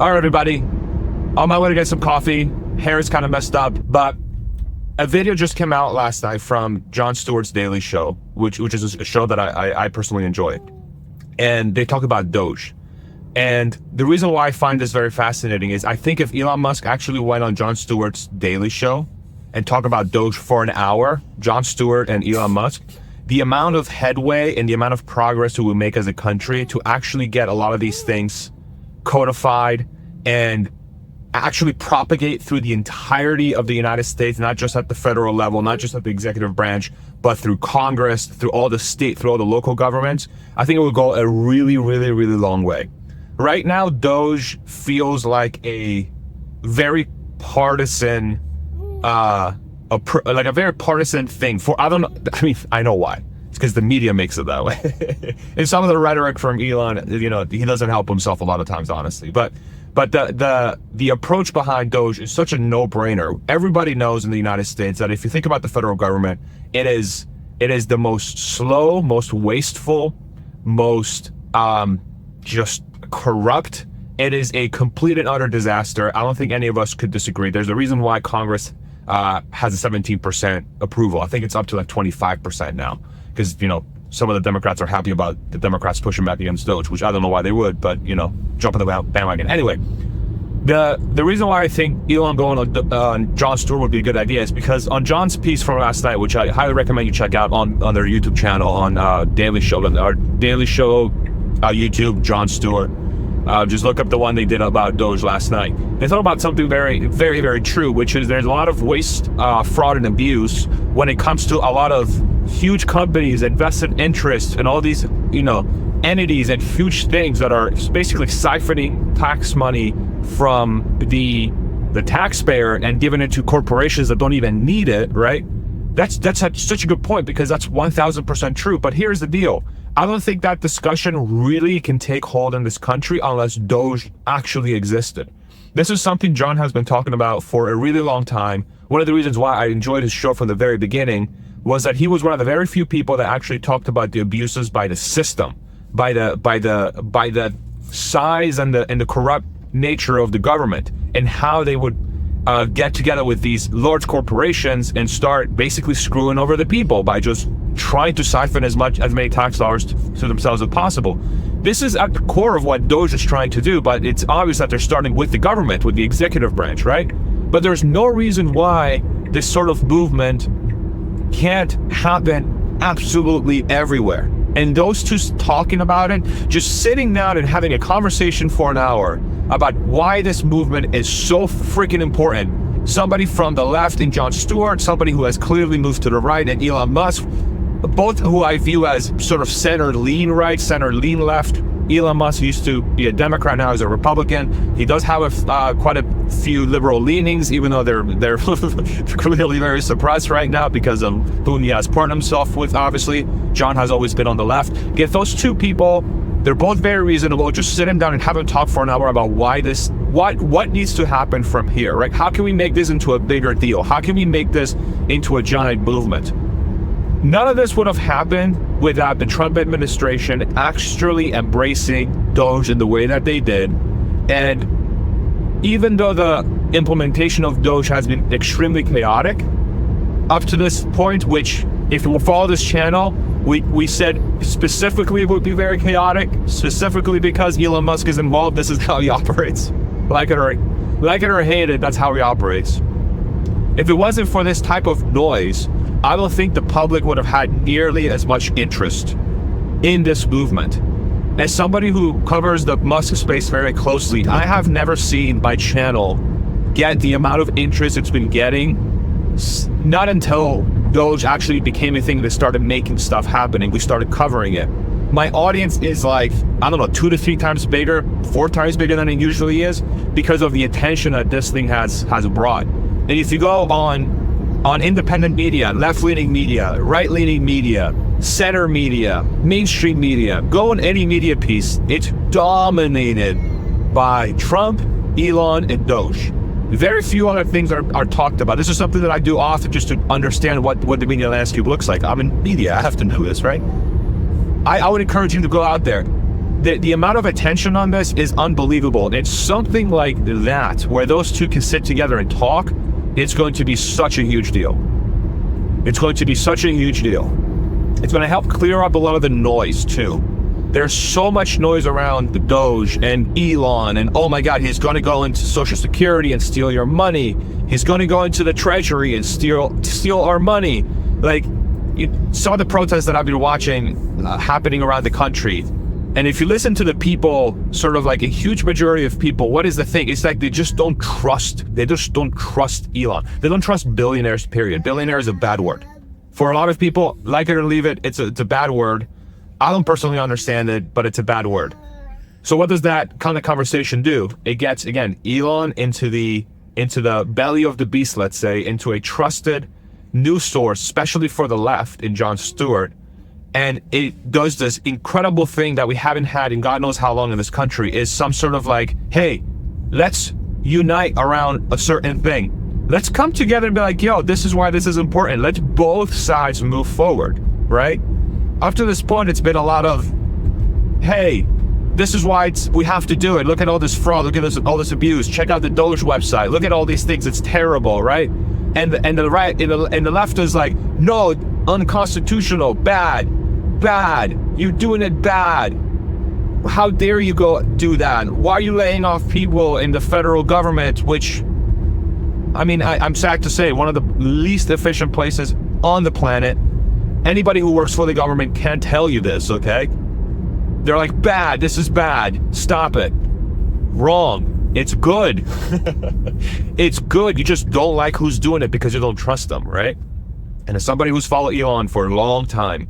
All right, everybody. On my way to get some coffee. Hair is kind of messed up, but a video just came out last night from Jon Stewart's Daily Show, which is a show that I personally enjoy. And they talk about DOGE. And the reason why I find this very fascinating is I think if Elon Musk actually went on Jon Stewart's Daily Show and talked about DOGE for an hour, Jon Stewart and Elon Musk, the amount of headway and the amount of progress we would make as a country to actually get a lot of these things codified and actually propagate through the entirety of the United States, not just at the federal level, not just at the executive branch, but through Congress, through all the state, through all the local governments, I think it would go a really, really, really long way. Right now, DOGE feels like a very partisan, a very partisan thing. I know why. It's because the media makes it that way. And some of the rhetoric from Elon, he doesn't help himself a lot of times, honestly. But the approach behind DOGE is such a no-brainer. Everybody knows in the United States that if you think about the federal government, it is the most slow, most wasteful, most just corrupt. It is a complete and utter disaster. I don't think any of us could disagree. There's a reason why Congress has a 17% approval. I think it's up to like 25% now, because some of the Democrats are happy about the Democrats pushing back against DOGE, which I don't know why they would, but jump on the bandwagon. Anyway, the reason why I think Elon going on Jon Stewart would be a good idea is because on Jon's piece from last night, which I highly recommend you check out on their YouTube channel, on Daily Show, our Daily Show YouTube, Jon Stewart. Just look up the one they did about DOGE last night. They thought about something very, very, very true, which is there's a lot of waste, fraud, and abuse when it comes to a lot of huge companies, invested interests, and all these, entities and huge things that are basically siphoning tax money from the taxpayer and giving it to corporations that don't even need it, right? That's such a good point, because that's 1000% true. But here's the deal. I don't think that discussion really can take hold in this country unless DOGE actually existed. This is something Jon has been talking about for a really long time. One of the reasons why I enjoyed his show from the very beginning was that he was one of the very few people that actually talked about the abuses by the system, by the size and the corrupt nature of the government, and how they would get together with these large corporations and start basically screwing over the people by just trying to siphon as many tax dollars to themselves as possible. This is at the core of what DOGE is trying to do, but it's obvious that they're starting with the government, with the executive branch, right? But there's no reason why this sort of movement can't happen absolutely everywhere. And those two talking about it, just sitting down and having a conversation for an hour about why this movement is so freaking important. Somebody from the left in Jon Stewart, somebody who has clearly moved to the right, and Elon Musk, both who I view as sort of center-lean right, center-lean left. Elon Musk used to be a Democrat, now he's a Republican. He does have quite a few liberal leanings, even though they're clearly very suppressed right now because of who he has partnered himself with, obviously. Jon has always been on the left. Get those two people, they're both very reasonable. Just sit them down and have them talk for an hour about what needs to happen from here, right? How can we make this into a bigger deal? How can we make this into a giant movement? None of this would have happened without the Trump administration actually embracing DOGE in the way that they did. And even though the implementation of DOGE has been extremely chaotic up to this point, which if you follow this channel, we said specifically it would be very chaotic, specifically because Elon Musk is involved. This is how he operates. Like it or hate it, that's how he operates. If it wasn't for this type of noise, I don't think the public would have had nearly as much interest in this movement. As somebody who covers the Musk space very closely, I have never seen my channel get the amount of interest it's been getting, not until DOGE actually became a thing that started making stuff happening. We started covering it. My audience is like, 2 to 3 times bigger, 4 times bigger than it usually is, because of the attention that this thing has brought. And if you go on independent media, left-leaning media, right-leaning media, center media, mainstream media, go on any media piece, it's dominated by Trump, Elon, and DOGE. Very few other things are talked about. This is something that I do often just to understand what the media landscape looks like. I'm in media, I have to know this, right? I would encourage you to go out there, the amount of attention on this is unbelievable. It's something like that, where those two can sit together and talk. It's going to be such a huge deal. It's going to be such a huge deal. It's going to help clear up a lot of the noise too. There's so much noise around the DOGE and Elon and, oh my God, he's going to go into Social Security and steal your money. He's going to go into the Treasury and steal our money. Like, some of the protests that I've been watching happening around the country. And if you listen to the people, sort of like a huge majority of people, what is the thing? It's like they just don't trust Elon. They don't trust billionaires, period. Billionaire is a bad word. For a lot of people, like it or leave it, it's a bad word. I don't personally understand it, but it's a bad word. So what does that kind of conversation do? It gets, again, Elon into the belly of the beast, let's say, into a trusted news source, especially for the left, in Jon Stewart. And it does this incredible thing that we haven't had in God knows how long in this country, is some sort of like, hey, let's unite around a certain thing. Let's come together and be like, yo, this is why this is important. Let's both sides move forward, right? Up to this point, it's been a lot of, hey, this is why we have to do it. Look at all this fraud. Look at all this abuse. Check out the DOGE website. Look at all these things. It's terrible, right? And the right and the left is like, no, unconstitutional, bad. You're doing it bad. How dare you go do that? Why are you laying off people in the federal government? Which, I mean, I'm sad to say, one of the least efficient places on the planet. Anybody who works for the government can tell you this, okay? They're like, bad, this is bad, stop it. Wrong, it's good. It's good, you just don't like who's doing it because you don't trust them, right? And as somebody who's followed Elon for a long time,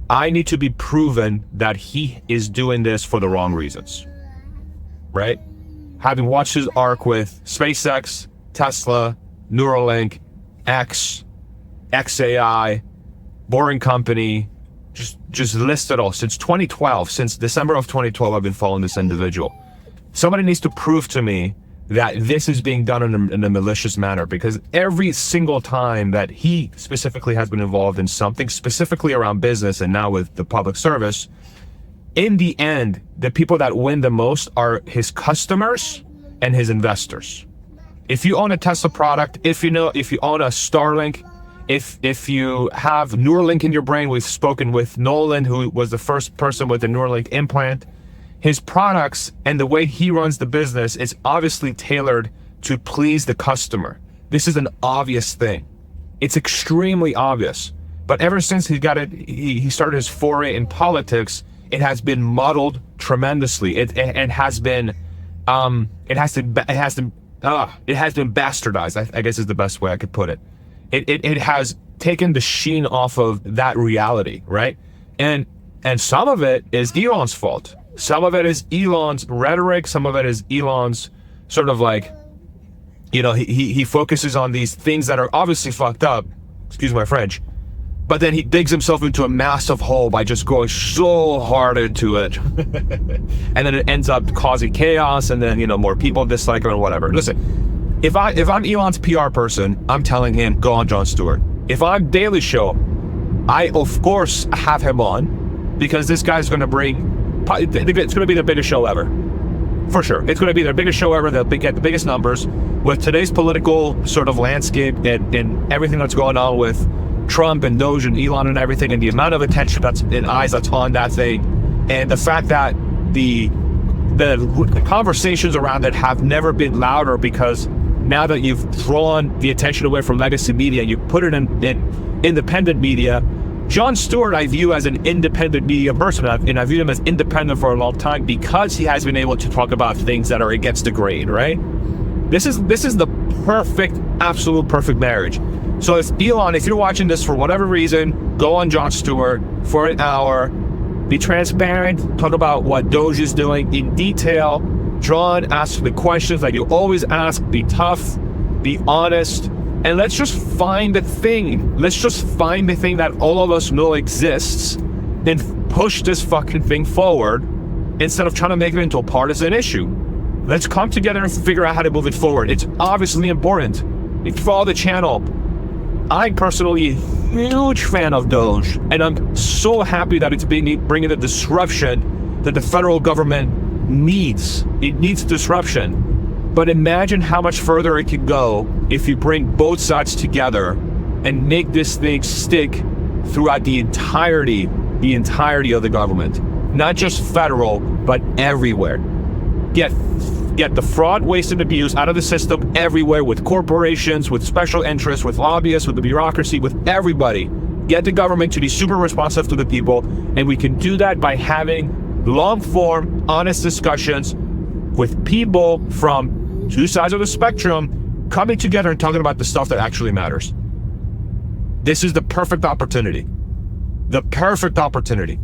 I need to be proven that he is doing this for the wrong reasons, right? Having watched his arc with SpaceX, Tesla, Neuralink, XAI, Boring Company, just list it all. Since 2012, since December of 2012, I've been following this individual. Somebody needs to prove to me that this is being done in a malicious manner, because every single time that he specifically has been involved in something, specifically around business and now with the public service, in the end, the people that win the most are his customers and his investors. If you own a Tesla product, if you own a Starlink, if you have Neuralink in your brain, we've spoken with Nolan, who was the first person with the Neuralink implant. His products and the way he runs the business is obviously tailored to please the customer. This is an obvious thing. It's extremely obvious. But ever since he started his foray in politics, it has been muddled tremendously. It has been bastardized, I guess is the best way I could put it. It has taken the sheen off of that reality, right? And some of it is Elon's fault. Some of it is Elon's rhetoric. Some of it is Elon's sort of like, he focuses on these things that are obviously fucked up, excuse my French, but then he digs himself into a massive hole by just going so hard into it. And then it ends up causing chaos, and then, more people dislike him or whatever. Listen, if I'm Elon's PR person, I'm telling him, go on Jon Stewart. If I'm Daily Show, I of course have him on, because this guy's going to it's going to be the biggest show ever. For sure. It's going to be the biggest show ever. They'll get the biggest numbers. With today's political sort of landscape and everything that's going on with Trump and DOGE and Elon and everything, and the amount of attention and eyes that's on that thing, and the fact that the conversations around it have never been louder, because now that you've drawn the attention away from legacy media, you put it in independent media. Jon Stewart, I view as an independent media person, and I view him as independent for a long time because he has been able to talk about things that are against the grain, right? This is the absolute perfect marriage. So if you're watching this for whatever reason, go on Jon Stewart for an hour, be transparent, talk about what DOGE is doing in detail. Jon, ask the questions that you always ask, be tough, be honest, and let's just find the thing. Let's just find the thing that all of us know exists and push this fucking thing forward instead of trying to make it into a partisan issue. Let's come together and figure out how to move it forward. It's obviously important. If you follow the channel, I'm personally a huge fan of DOGE, and I'm so happy that it's bringing the disruption that the federal government needs. It needs disruption. But imagine how much further it could go if you bring both sides together and make this thing stick throughout the entirety of the government. Not just federal, but everywhere. Get the fraud, waste, and abuse out of the system everywhere, with corporations, with special interests, with lobbyists, with the bureaucracy, with everybody. Get the government to be super responsive to the people, and we can do that by having long-form, honest discussions with people from two sides of the spectrum coming together and talking about the stuff that actually matters. This is the perfect opportunity. The perfect opportunity.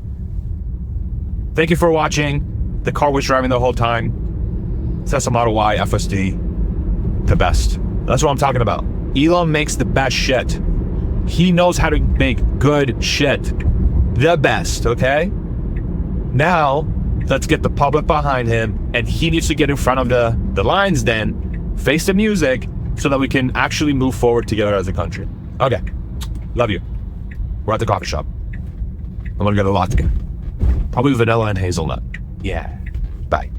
Thank you for watching. The car was driving the whole time. Tesla Model Y, FSD, the best. That's what I'm talking about. Elon makes the best shit. He knows how to make good shit. The best, okay? Now, let's get the public behind him, and he needs to get in front of the lines then, face the music, so that we can actually move forward together as a country. Okay. Love you. We're at the coffee shop. I'm gonna get a latte. Probably vanilla and hazelnut. Yeah. Bye.